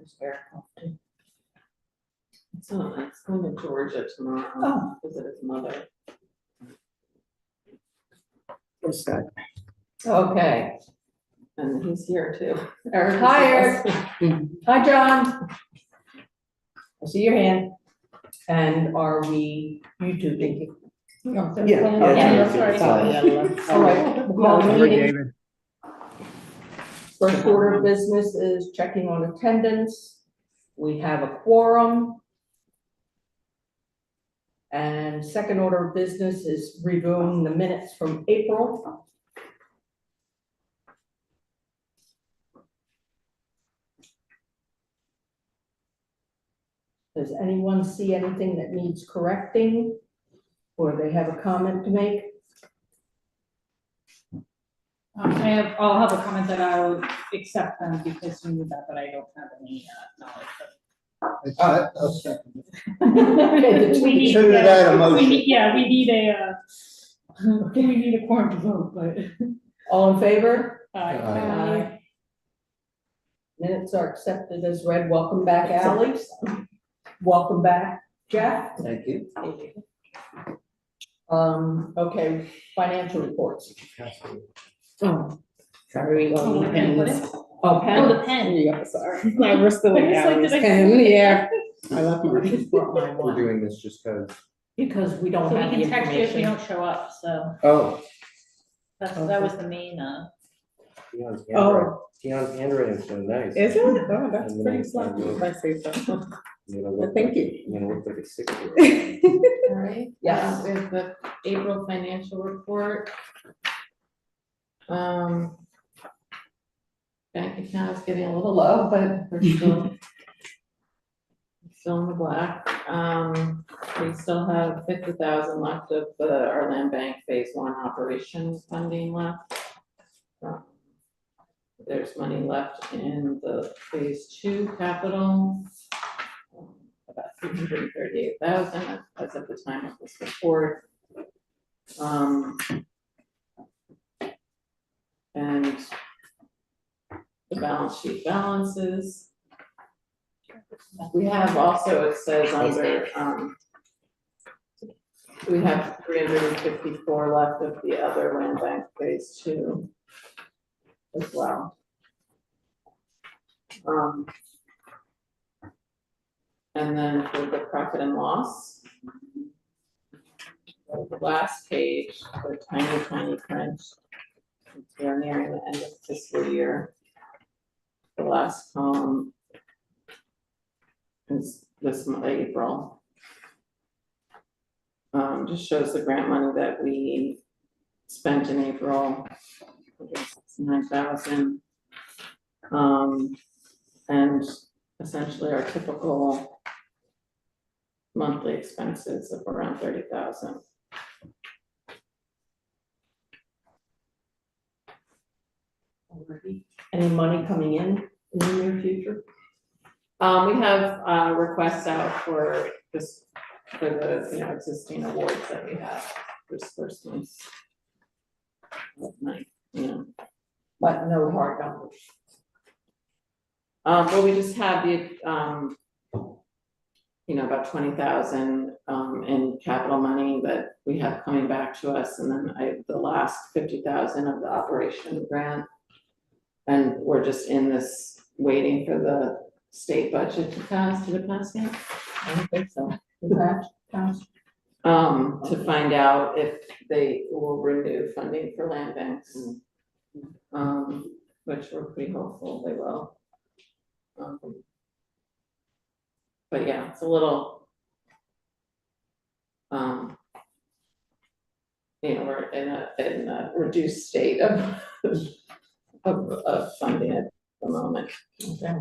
There's Eric off too. It's going to Georgia tomorrow. Oh. Visit his mother. What's that? Okay. And he's here too. Eric is Hi, with Eric. us. Hi, John. I see your hand. And are we YouTubing? Yeah. that's right. All right, we'll call the Sorry, meeting. David. First order of business is checking on attendance. We have a quorum. And second order of business is reviewing the minutes from April. Does anyone see anything that needs correcting? Or they have a comment to make? I'll have a comment that I will accept them because you knew that, but I don't have any knowledge I'll second it. Okay, the We need- Should have had a motion. we need a quorum to vote, but. All in favor? Aye. Minutes are accepted as read. Welcome back, Ally. Welcome back, Jeff. Thank you. Okay, financial reports. Oh, sorry, we Oh, don't what need pen, what pens. is- Oh, Oh, pen. the pen. Yeah, sorry. My wrist still I was like, Ali's did I- pen, yeah. I left I mine. just brought my We're one, doing this just because. because we don't So we have the can text you if you information. don't show up, so Oh. that was the main, Tion's handwriting's so nice. Is it? Oh, that's And pretty then- sloppy, if I say so. You're gonna Well, look thank like- you. You're gonna look like a 6-year-old. All right. Yes. We have the April financial report. Bank account is getting a little low, but we're still in the black. We still have 50,000 left of our land bank phase 1 operation funding left. There's money left in the phase 2 capital. About 338,000 as of the time of this report. And the balance sheet balances. We have also, it says under, we have 354 left of the other land bank phase 2 as well. And then for the profit and loss, the last page, the tiny print, we're nearing the end of the fiscal year. The last column is this April. Just shows the grant money that we spent in April, 169,000. And essentially our typical monthly expenses of around 30,000. Any money coming in the near future? We have requests out for this, for the, existing awards that we have disbursements. But no hard numbers. Well, we just have the, about 20,000 in capital money that we have coming back to us, and then the last 50,000 of the operation grant. And we're just in this waiting for the state budget to pass. Did it pass yet? I don't think so. Is that passed? To find out if they will renew funding for land banks. Which we're pretty hopeful they will. But yeah, it's a little, we're in a reduced state of funding at the moment. Okay.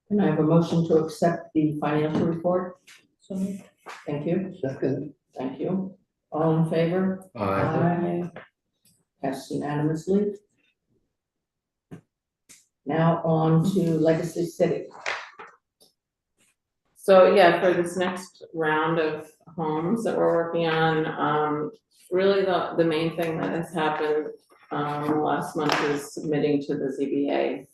Can I have a motion to accept the financial report? Thank you, Second. thank you. All in favor? Aye. Passed unanimously. Now on to Legacy City. So yeah, for this next round of homes that we're working on, really the main thing that has happened last month is submitting to the ZBA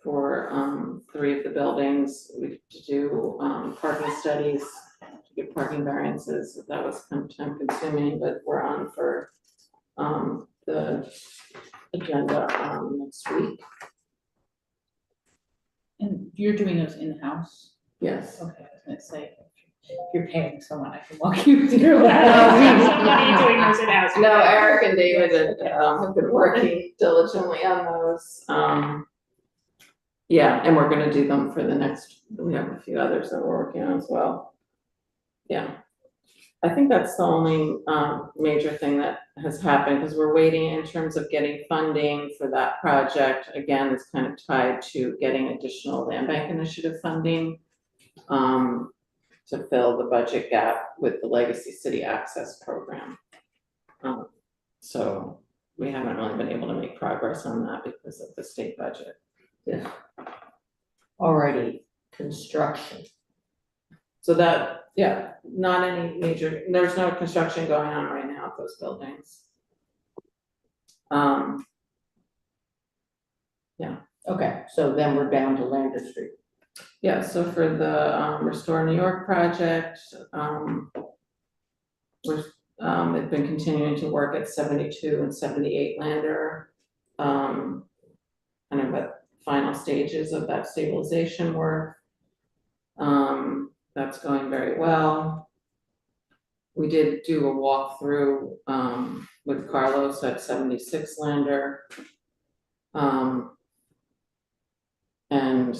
for, 3 of the buildings. We had to do, parking studies, to get parking variances. That was kind of time consuming, but we're on for, the agenda, next week. And you're doing those in-house? Yes. Okay, I was gonna say, if you're paying someone, I can walk you through that. Somebody doing those in-house. No, Eric and David have been working diligently on those. Yeah, and we're gonna do them for the next, we have a few others that we're working on as well. Yeah. I think that's the only major thing that has happened, because we're waiting in terms of getting funding for that project. Again, it's kind of tied to getting additional land bank initiative funding to fill the budget gap with the Legacy City Access Program. So we haven't really been able to make progress on that because of the state budget. Yeah. Alrighty, construction. So that, yeah, not any major, there's no construction going on right now at those buildings. Okay, so then we're down to Lander Street. Yeah, so for the Restore New York project, they've been continuing to work at 72 and 78 Lander. Kind of at final stages of that stabilization work. That's going very well. We did do a walkthrough with Carlos at 76 Lander. And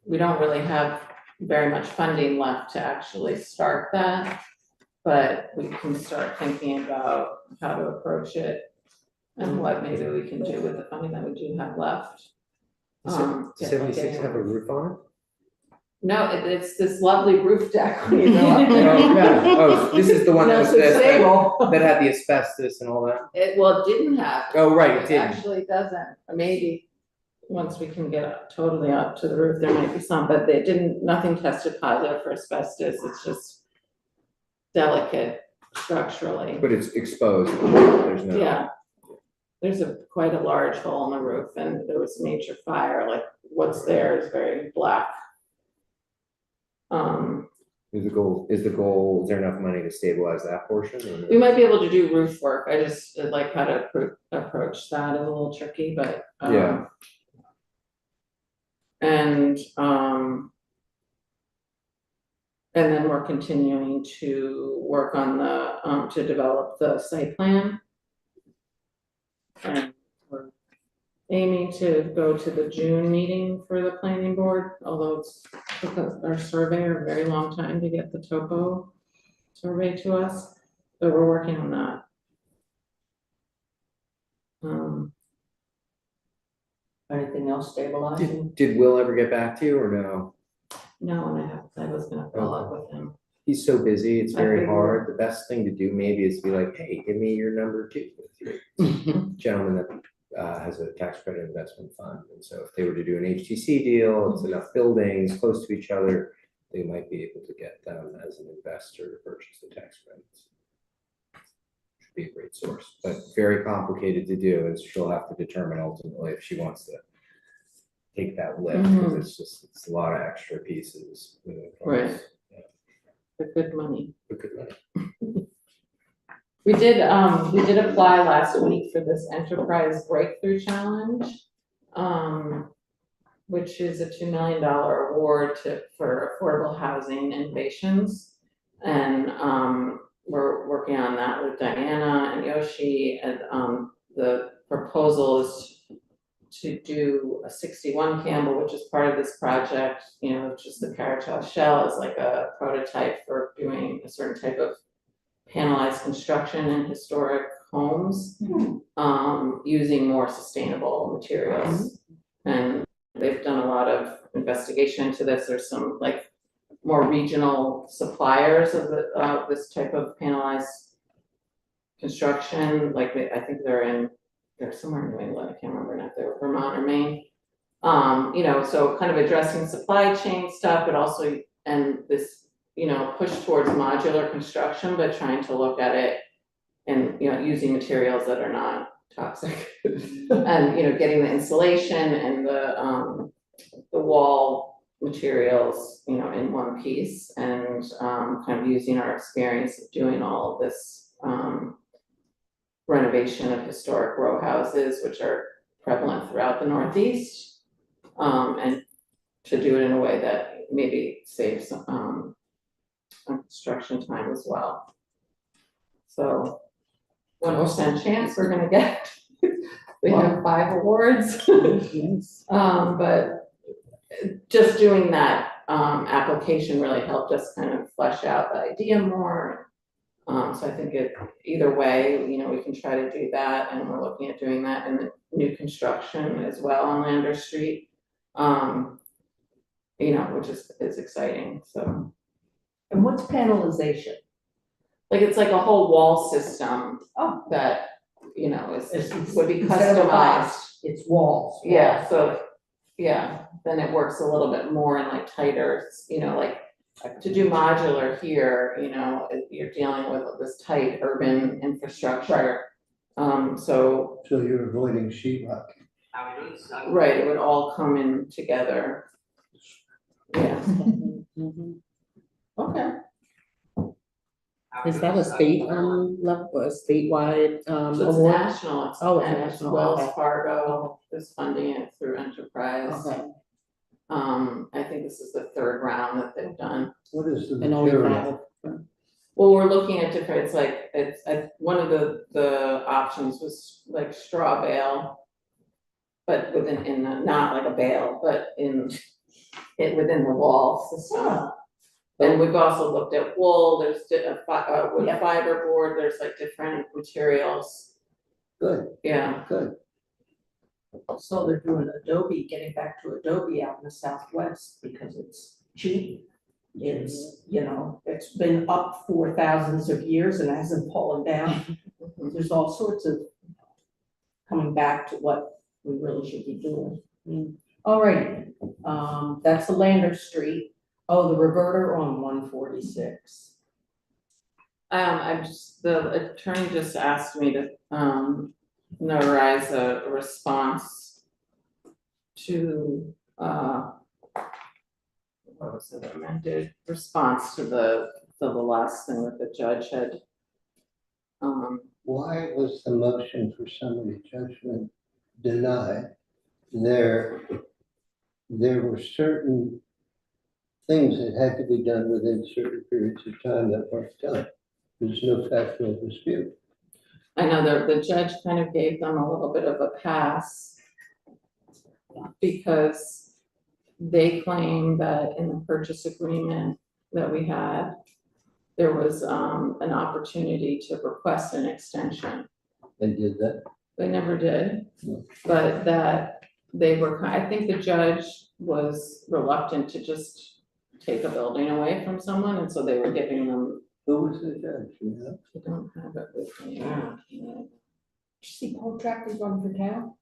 we don't really have very much funding left to actually start that, but we can start thinking about how to approach it and what maybe we can do with the funding that we do have left. Does 76 have a roof on it? No, it's this lovely roof deck when you go up there. Oh, yeah. Oh, this is the one that No, was so stable. that had the asbestos and all that? It didn't have. Oh, right, it didn't. Actually doesn't, maybe once we can get up totally up to the roof, there might be some, but they didn't, nothing tested positive for asbestos, it's just delicate structurally. But it's exposed, there's no. Yeah, there's quite a large hole in the roof and there was major fire, like what's there is very black. Is the goal, is there enough money to stabilize that portion? Or We might be able to do roof work, I just like how to approach that is a little tricky, but Yeah. And then we're continuing to work on the, to develop the site plan. And we're aiming to go to the June meeting for the planning board, although it's took our surveyor a very long time to get the topo survey to us, but we're working on that. Anything else stabilizing? Did Will ever get back to you or no? No, and I was gonna follow up with him. He's so busy, it's I very figured. hard. The best thing to do maybe is be like, hey, give me your number two. Gentleman that has a tax credit investment fund, and so if they were to do an HTC deal, it's enough buildings close to each other, they might be able to get them as an investor to purchase the tax credits. Should be a great source, but very complicated to do, and she'll have to determine ultimately if she wants to take that lift, because it's a lot of extra pieces. Right. For good money. For good money. We did apply last week for this Enterprise Breakthrough Challenge, which is a $2 million award for affordable housing innovations. And we're working on that with Diana and Yoshi, and the proposal is to do a 61 Campbell, which is part of this project, you know, just the carriage house shell is like a prototype for doing a certain type of panelized construction in historic homes, using more sustainable materials. And they've done a lot of investigation into this. There's some like more regional suppliers of this type of panelized construction. Like I think they're somewhere in New England, I can't remember now if they were Vermont or Maine. You know, so kind of addressing supply chain stuff, but also, and this, you know, push towards modular construction, but trying to look at it and, you know, using materials that are not toxic. And, you know, getting the insulation and the the wall materials, in one piece and, kind of using our experience of doing all of this, renovation of historic row houses, which are prevalent throughout the Northeast. And to do it in a way that maybe saves, on construction time as well. So 1% chance we're gonna get, we have 5 awards. But just doing that, application really helped us kind of flesh out the idea more. So I think either way, we can try to do that, and we're looking at doing that in the new construction as well on Lander Street. Which is exciting, so. And what's panelization? It's like a whole wall system Oh. that, It's- would be instead of customized. box, it's walls. Yeah, so, then it works a little bit more in tighter, to do modular here, you're dealing with this tight urban infrastructure. So, So you're avoiding sheetrock. right, it would all come in together. Yeah, Okay. Is that a state, level, a statewide, so it's award? national, Oh, it's and it's national, Wells okay. Fargo is funding it through Enterprise. Okay, I think this is the 3rd round that they've done. What is the and only material? 5. Well, we're looking at different, one of the options was straw bale. But not like a bale, but within the wall system. And we've also looked at wool, there's wood Yeah. fiber board, there's different materials, Good, yeah. good. So they're doing Adobe, getting back to Adobe out in the Southwest because it's cheap. It's, it's been up for thousands of years and hasn't fallen down. There's all sorts of coming back to what we really should be doing. Alrighty, that's the Lander Street. Oh, the reverter on 146. The attorney just asked me to, notarize a response to, what was it, amended response to the last thing that the judge had. Why was the motion for summary judgment denied? There were certain things that had to be done within certain periods of time that weren't done. There's no factual dispute. I know the judge kind of gave them a little bit of a pass because they claim that in the purchase agreement that we had, there was an opportunity to request an extension. They did that. They never did, No. but that they were, I think the judge was reluctant to just take a building away from someone, and so they were giving them. Who was the judge, you know? I don't have it with me. Did you see Paul Tractor run for town?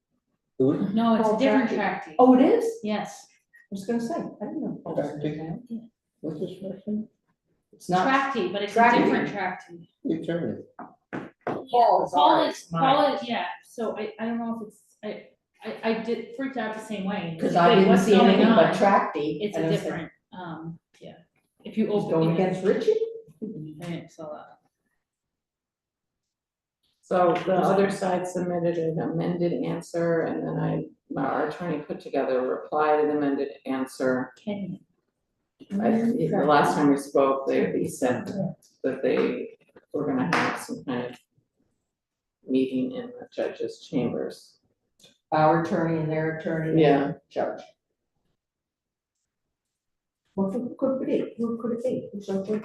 Who was? No, it's a Paul different Tracty. track. Oh, it is? Yes, I was gonna say, I didn't know Paul was in Tracty. town. What's his first name? It's not, Tracty, but it's a Tracty. different Tracty. The attorney. Paul is Paul ours, is, mine. Paul is, yeah, so I don't know if it's, I did freaked out the same way. Cause I Wait, didn't what's see going anything but on? Tracty. It's and a I was like, different, yeah, if you He's open. going yeah. against Richie? I didn't saw that. So the other side submitted an amended answer, and then our attorney put together a reply to the amended answer. Kenny. The last time we spoke, they said that they were gonna have some kind of meeting in the judge's chambers. Our attorney and their attorney. and Yeah. Judge. What could it be? Who could it be? Who's our judge?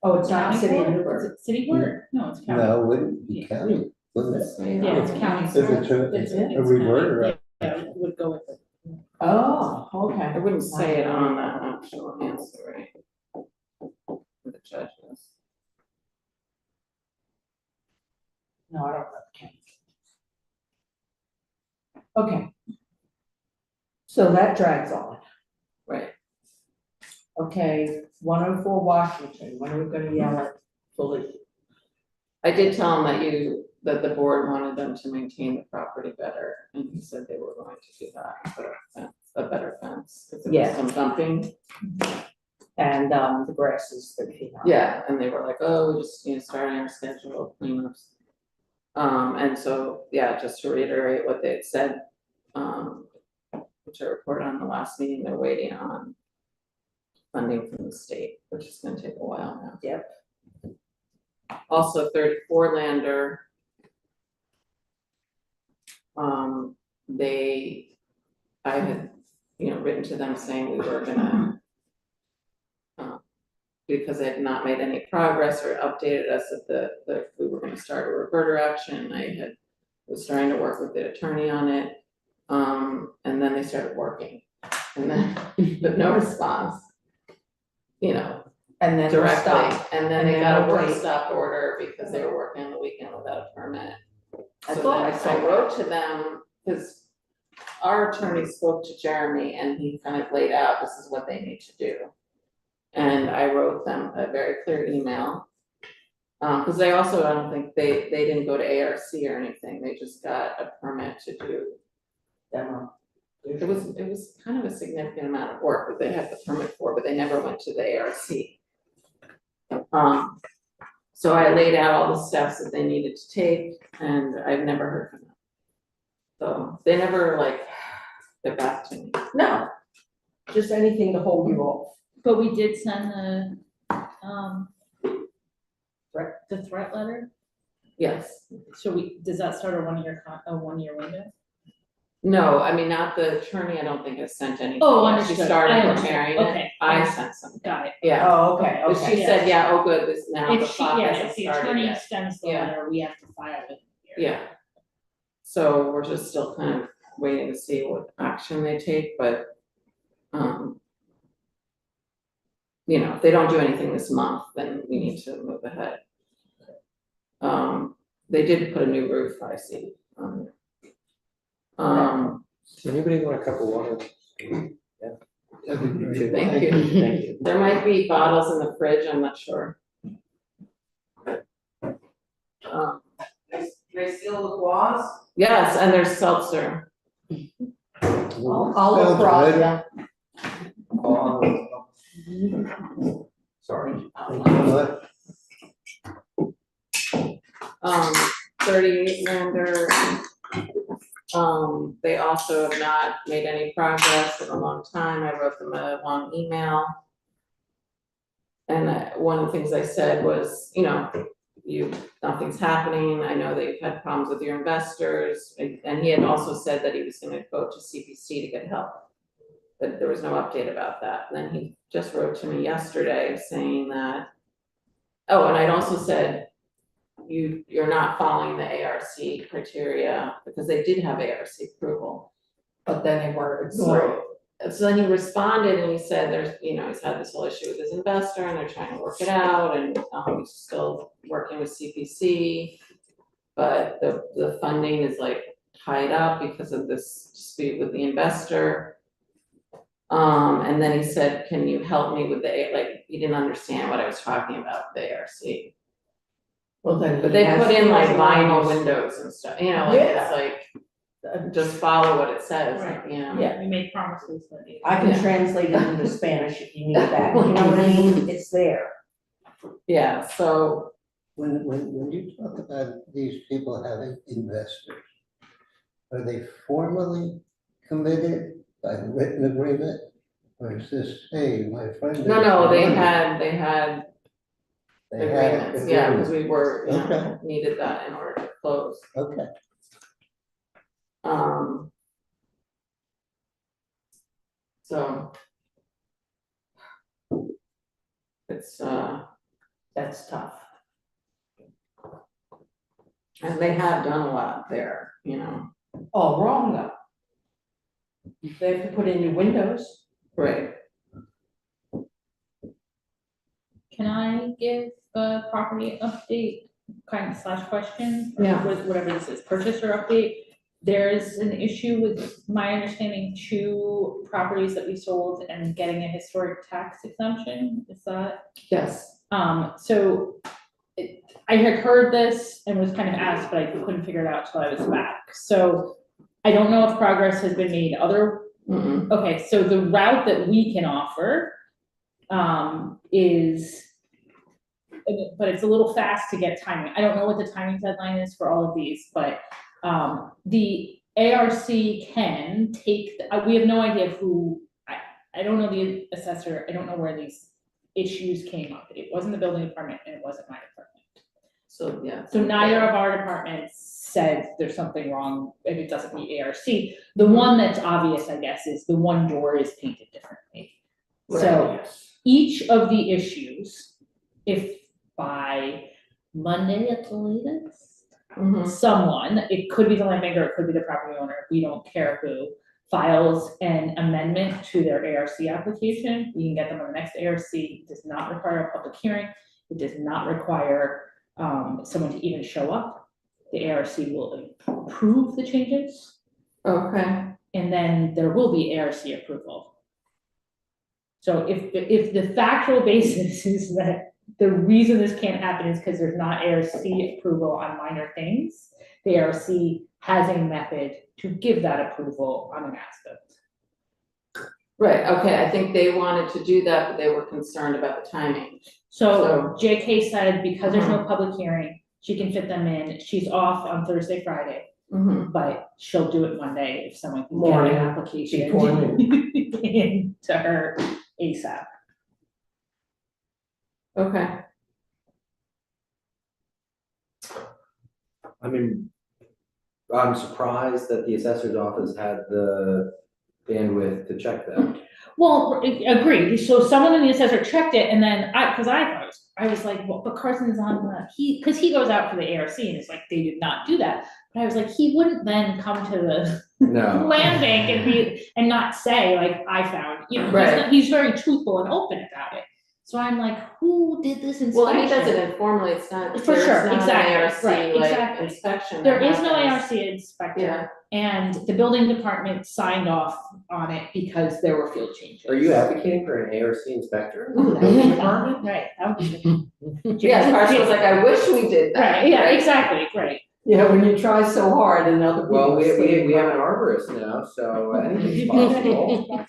Oh, it's not County city of court? Is Newburgh. it city court? No, it's county. No, it wouldn't be county, wouldn't it? Yeah, it's county. If it's a reverter, Yeah, it would go with it. Oh, I okay. wouldn't say it on that actual answer, right? The judges. No, I don't know the county. Okay. So that drags on. Right. Okay, 104 Washington, when are we gonna yell at fully? I did tell him that the board wanted them to maintain the property better, and he said they were going to do that, put a better fence, because there was Yeah. some dumping. And, the grass is 3 feet high. Yeah, and they were like, oh, we just, starting our schedule of cleanups. And so, yeah, just to reiterate what they had said, which I reported on the last meeting, they're waiting on funding from the state, which is gonna take a while now. Yep. Also 34 Lander. I had, written to them saying we were gonna, because they had not made any progress or updated us that we were gonna start a reverter action. Was starting to work with the attorney on it. And then they started working, and then, but no response. And then Directly, stop. and then And they then got a they'll work wait. stop order because they were working on the weekend without a permit. I So thought I then saw I that. wrote to them, because our attorney spoke to Jeremy and he kind of laid out, this is what they need to do. And I wrote them a very clear email. Because they also, I don't think, they didn't go to ARC or anything, they just got a permit to do. Demo. It was kind of a significant amount of work that they had the permit for, but they never went to the ARC. So I laid out all the steps that they needed to take, and I've never heard from them. So they never get back to me. No, just anything to hold you off. But we did send the threat letter, Yes. so does that start a 1-year window? No, I mean, not the attorney, I don't think has sent anything. Oh, yet. understood. She started I understand. preparing Okay. it, I sent something, Got it. yeah. Oh, okay, But okay. she said, yeah, oh, good, this now the If clock hasn't if the started attorney yet. sends the Yeah. letter, we have to file it here. Yeah. So we're just still kind of waiting to see what action they take, but, if they don't do anything this month, then we need to move ahead. They did put a new roof, I see. Does anybody want a cup of water? That'd be great. Thank you. Thank you. There might be bottles in the fridge, I'm not sure. They still the laws? Yes, and there's seltzer. I'll look Sounds for good. you. Sorry. Thanks so much. 38 Lander. They also have not made any progress in a long time. I wrote them a long email. And one of the things I said was, nothing's happening. I know that you've had problems with your investors. And he had also said that he was gonna go to CPC to get help. But there was no update about that. And then he just wrote to me yesterday saying that, oh, and I'd also said, you're not following the ARC criteria, because they did have ARC approval. But then they were ignored. So then he responded and he said there's, he's had this whole issue with his investor and they're trying to work it out, and he's still working with CPC. But the funding is tied up because of this dispute with the investor. And then he said, can you help me with he didn't understand what I was talking about with the ARC. Well, then. But they put in vinyl windows. windows and stuff, Yeah. it's just follow what it says, Right. Yeah. We made promises that. I can Yeah. translate it into Spanish if you need that, you know what I mean? It's there. Yeah, so, When you talk about these people having investors, are they formally committed by written agreement? Or is this, hey, my friend? no, has they money. had They had agreements, yeah, because we were, Okay. needed that in order to close. Okay, So. It's, That's tough. and they have done a lot there, All wrong though. They have to put in new windows. right, Can I give a property update, kind of / question? Yeah. With whatever this is, purchaser update. There's an issue with, my understanding, 2 properties that we sold and getting a historic tax exemption, is that? yes, So I had heard this and was kind of asked, but I couldn't figure it out till I was back. So I don't know if progress has been made Mm-mm. okay, so the route that we can offer, is, but it's a little fast to get timing. I don't know what the timing deadline is for all of these, but, the ARC can take, we have no idea who, I don't know the assessor, I don't know where these issues came up. It wasn't the building department and it wasn't my department. So, yeah. So neither of our departments said there's something wrong and it doesn't meet ARC. The one that's obvious, I guess, is the one door is painted differently. So Yes. each of the issues, if by Monday at the latest, Mhm. someone, it could be the land banker, it could be the property owner, we don't care who, files an amendment to their ARC application, we can get them on the next ARC. It does not require a public hearing, it does not require someone to even show up. The ARC will approve the changes, Okay, and then there will be ARC approval. So if the factual basis is that the reason this can't happen is because there's not ARC approval on minor things, the ARC has a method to give that approval on an as-built. right, okay, I think they wanted to do that, but they were concerned about the timing. So JK said because there's no public hearing, she can fit them in, she's off on Thursday, Friday, Mhm. but she'll do it Monday if someone can get Morning, an application before noon. into her ASAP. Okay, I mean, I'm surprised that the assessor's office had the bandwidth to check that. Well, agreed, so someone in the assessor checked it, and then cause I was like, well, but Carson's on cause he goes out for the ARC, and it's like, they did not do that. But I was like, he wouldn't then come to the No. land bank and not say, like, I found, Right. he's very truthful and open about it. So I'm like, who did this inspection? well, he does it informally, it's not, For there's sure, not an exactly, ARC right, like exactly. inspection. There that is no happens. ARC inspector. Yeah. And the building department signed off on it because there were field changes. Are you advocating for an ARC inspector? Ooh, that would be fun. Right, that would be. Yeah, Carson was like, I wish we did that. Right, yeah, exactly, right. Yeah, when you try so hard and other people. Well, we say- have an arborist now, so anything's possible.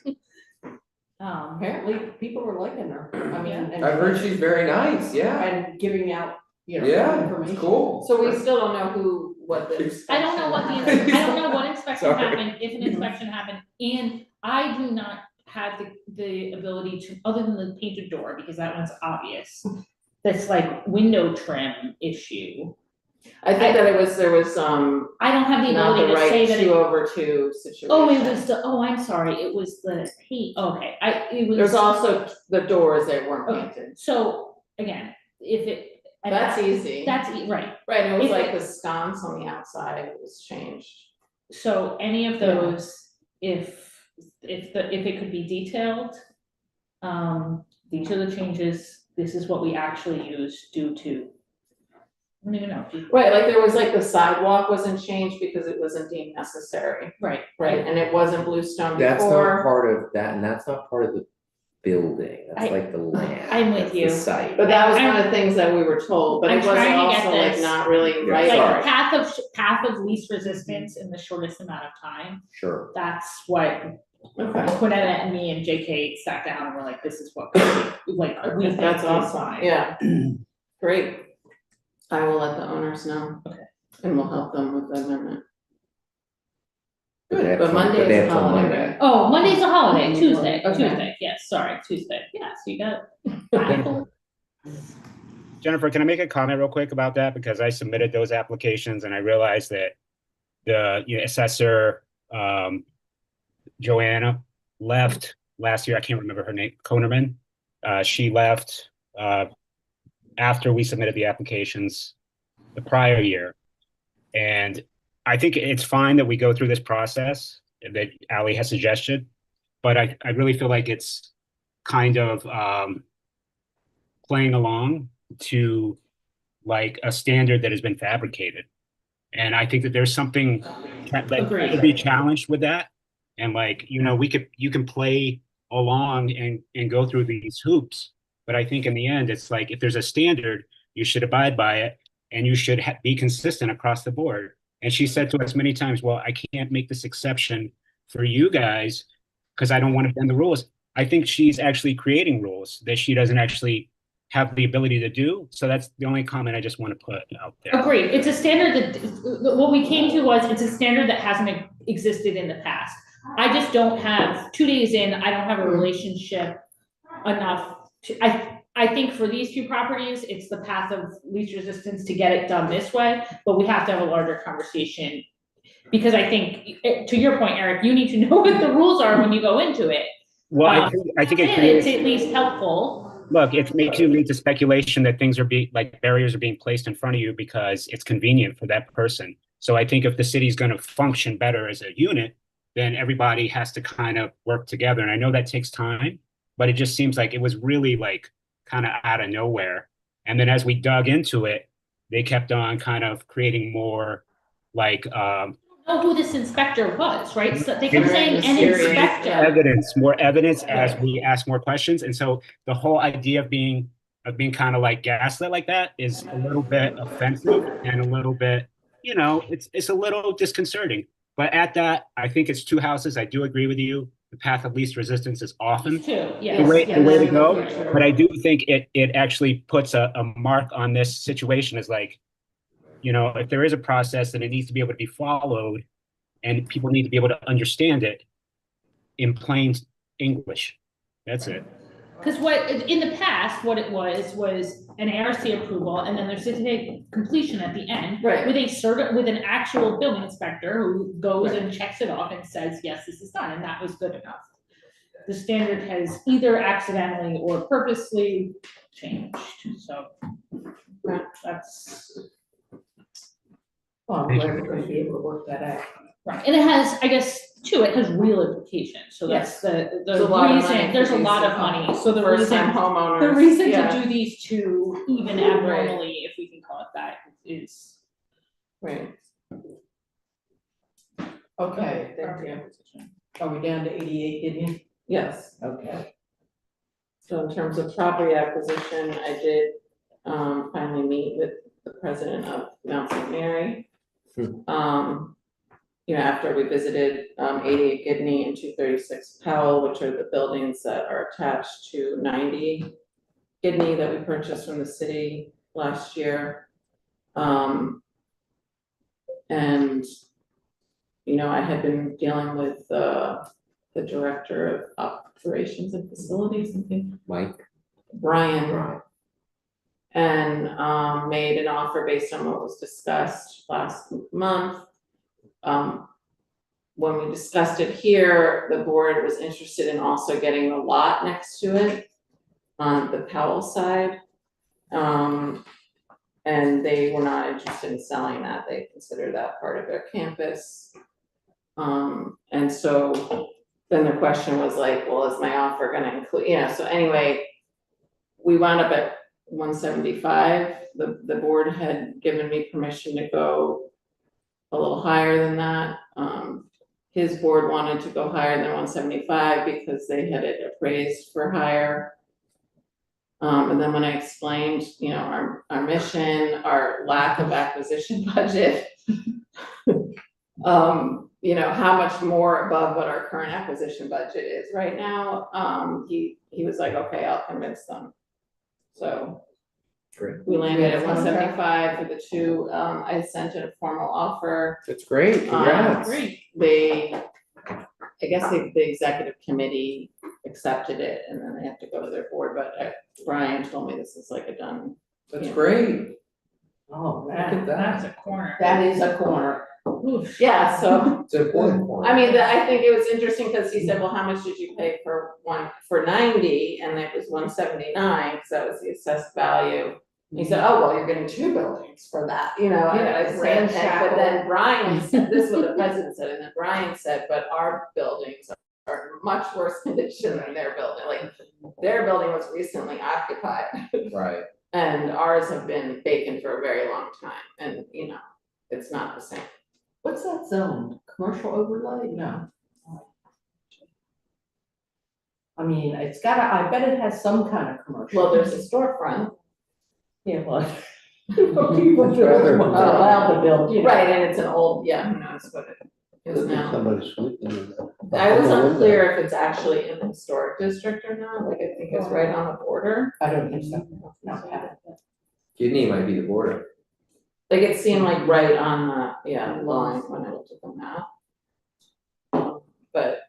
Apparently, people were liking her, I mean, and. I've heard she's very nice, yeah. And giving out, Yeah, information. it's cool. So we still don't know what the. I don't know what inspection I don't know what inspection Sorry. happened, if an inspection happened, and I do not have the ability to, other than the painted door, because that one's obvious. This like window trim issue, I think that there was, I don't have the not the ability to say right that two it. over two situation. Oh, it was I'm sorry, it was the paint, okay, it was. There's also the doors that weren't Okay. painted. So, again, if it. and That's easy. That's, right, Right, and it was if like it- the sconce on the outside was changed. so any of those, if it could be detailed, these are the changes, this is what we actually use due to. I don't even know. Right, like there was like the sidewalk wasn't changed because it wasn't deemed necessary, Right, right, and it wasn't bluestone That's not before. part of that, and that's not part of the building, that's I- like the land. I'm with that's the you. site. But that was I'm- one of the things that we were told, but I'm it was trying to get also like this. not really Yeah, right. sorry. like path of least resistance in the shortest amount of time, Sure. that's what Okay, Quinetta and me and JK sat down and we're like, this is what, like, we think that's is awesome, fine. yeah, great. I will let the owners know. Okay. And we'll help them with the amendment. But they have But till- Monday they is have till holiday, Monday. right? Oh, Monday's a holiday, Tuesday, Okay. yes, sorry, Tuesday, yes, you got. Jennifer, can I make a comment real quick about that? Because I submitted those applications and I realized that the assessor, Joanna, left last year. I can't remember her name, Konerman. She left after we submitted the applications the prior year. And I think it's fine that we go through this process that Ally has suggested, but I really feel like it's kind of playing along to like a standard that has been fabricated. And I think that there's something that Agreed. could be challenged with that. And like, you can play along and go through these hoops. But I think in the end, it's like, if there's a standard, you should abide by it and you should be consistent across the board. And she said to us many times, well, I can't make this exception for you guys because I don't want to bend the rules. I think she's actually creating rules that she doesn't actually have the ability to do. So that's the only comment I just want to put out there. Agreed, it's a standard that, what we came to was, it's a standard that hasn't existed in the past. I just don't have, 2 days in, I don't have a relationship enough to, I think for these two properties, it's the path of least resistance to get it done this way, but we have to have a larger conversation. Because I think, to your point, Eric, you need to know what the rules are when you go into it. Well, I think it It's creates, at least helpful. look, it makes you lead to speculation that things are being, like barriers are being placed in front of you because it's convenient for that person. So I think if the city's going to function better as a unit, then everybody has to kind of work together. And I know that takes time, but it just seems like it was really like kind of out of nowhere. And then as we dug into it, they kept on kind of creating more like Know who this inspector was, right? So they kept Very saying an mysterious, inspector. more evidence as Right. we ask more questions. And so the whole idea of being kind of like gaslit like that is a little bit offensive and a little bit, you know, it's a little disconcerting. But at that, I think it's two houses. I do agree with you. The path of least resistance is often Too, yes, the way yes. to go. But I do think it actually puts a mark on this situation as like, you know, if there is a process, then it needs to be able to be followed and people need to be able to understand it in plain English. That's it. Because what, in the past, what it was an ARC approval, and then there's certificate completion at the end. Right. With with an actual building inspector who goes and checks it off and says, yes, this is done, and that was good enough. The standard has either accidentally or purposely changed, so that's, Well, I'm glad we're gonna be able to work that out. right, and it has, I guess, too, it has real implications, so that's the There's a lot of money reason, for there's a these lot of money, so the First-time reason. homeowners. The reason yeah. to do these two even abnormally, if we can call it that, is. Right. Okay, thank you. Are we down to 88, Gideon? Yes. Okay. So in terms of property acquisition, I did finally meet with the president of Mount St. Mary. You know, after we visited 88 Gidney and 236 Powell, which are the buildings that are attached to 90 Gidney that we purchased from the city last year. And, you know, I had been dealing with the director of operations and facilities, I think, Mike, Brian, right, and made an offer based on what was discussed last month. When we discussed it here, the board was interested in also getting the lot next to it on the Powell side. And they were not interested in selling that. They consider that part of their campus. And so then the question was like, well, is my offer gonna include, you know, so anyway, we wound up at 175. The board had given me permission to go a little higher than that. His board wanted to go higher than 175 because they had it appraised for higher. And then when I explained, you know, our mission, our lack of acquisition budget, you know, how much more above what our current acquisition budget is right now, he was like, okay, I'll convince them. So great, we landed at 175 for the two. I sent in a formal offer. that's great, congrats. Great. I guess the executive committee accepted it and then they have to go to their board, but Brian told me this is like a done. That's great. Oh, Look at that. That's a corner. That is a corner. Oof. Yeah, so, It's an important point. I mean, I think it was interesting because he said, well, how much did you pay for 90? And it was 179, because that was the assessed value. He said, oh, well, you're getting two buildings for that, you know, and I Yeah, said, ramshackle. but then Brian said, this is what the president said, and then Brian said, but our buildings are in much worse condition than their building, like, their building was recently occupied. Right, And ours have been vacant for a very long time, and, you know, it's not the same. What's that zone? Commercial overlay? No. I mean, it's gotta, I bet it has some kind of commercial. Well, there's a storefront. Yeah, well, People That's rather- build, are allowed to build, you know. Right, and it's an old, yeah, who knows what it is Look at now. somebody sleeping in that. I was in the window. unclear if it's actually in the historic district or not, like I think it's right on the border. I don't think so, no. Kidney might be the border. Like it seemed like right on the, yeah, line when I looked at the map. But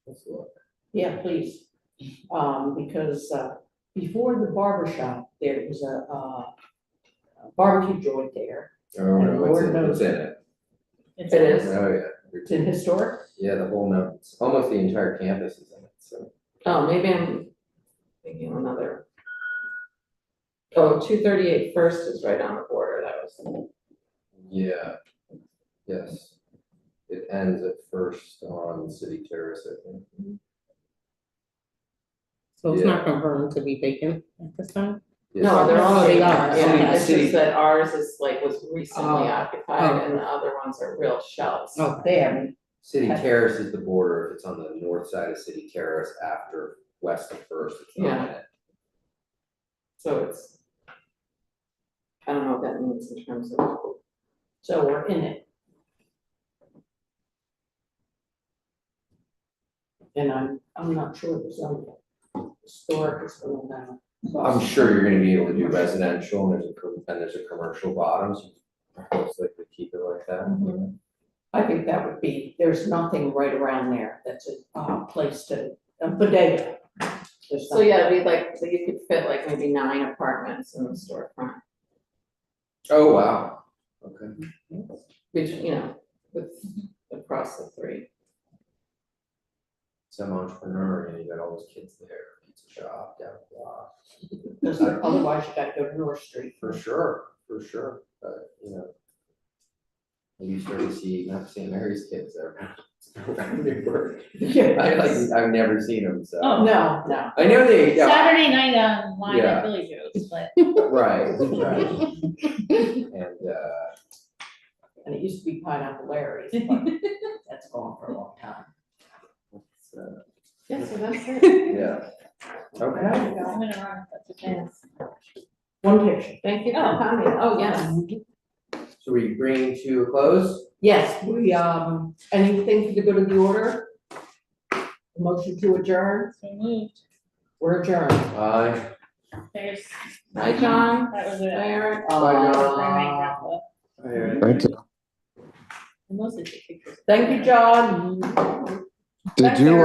Let's look. Yeah, please, because, before the barber shop, there was a barbecue joint there. Oh, no, Lord it's knows. in it. it is, Oh, yeah. It's in historic, Yeah, the whole mountains, almost the entire campus is in it, so. oh, maybe I'm thinking of another. Oh, 238 First is right on the border, that was, Yeah, yes. It ends at First on City Terrace, I think. So it's Yeah. not confirmed to be vacant at this time? no, they're all, They yeah, are, yeah, it's City- just that ours is like was recently Oh, occupied and oh. the other ones are real shells. Oh, there, City Terrace is the border, it's on the north side of City Terrace after west of First, it's not in it. So it's. I don't know what that means in terms of, so we're in it. And I'm not sure the zone, historic is going down. I'm sure you're gonna be able to do residential, and there's a commercial bottom, so you most likely keep it like that. I think that would be, there's nothing right around there that's a place to, a bodega. There's so yeah, nothing. it'd be like, so you could fit like maybe 9 apartments in the storefront, Oh, wow, okay. which, you know, with, across the 3. Some entrepreneur, and you got all those kids there, pizza shop, down the block. Because otherwise you gotta go to North Street. For sure, but, you know. You start to see, not St. Mary's kids there. Around Newburgh. I've never seen them, so. Oh. No, no. I know they, yeah, Saturday night on Line Yeah. at Billy Joe's, but right. And, And it used to be Pineapple Larry's, but that's gone for a long time. so, Yeah, so that's it. yeah. Okay. I'm gonna run, that's a chance. One picture. Thank you for coming, oh, yes. So we bring to a close? Yes, we, anything for the good of the order? Motion to adjourn, So moved. we're adjourned. Aye. There's, Hi, John, that was it. hi, Eric. Thank you. Mostly the pictures. Thank you, John. Did Thanks, you, Eric.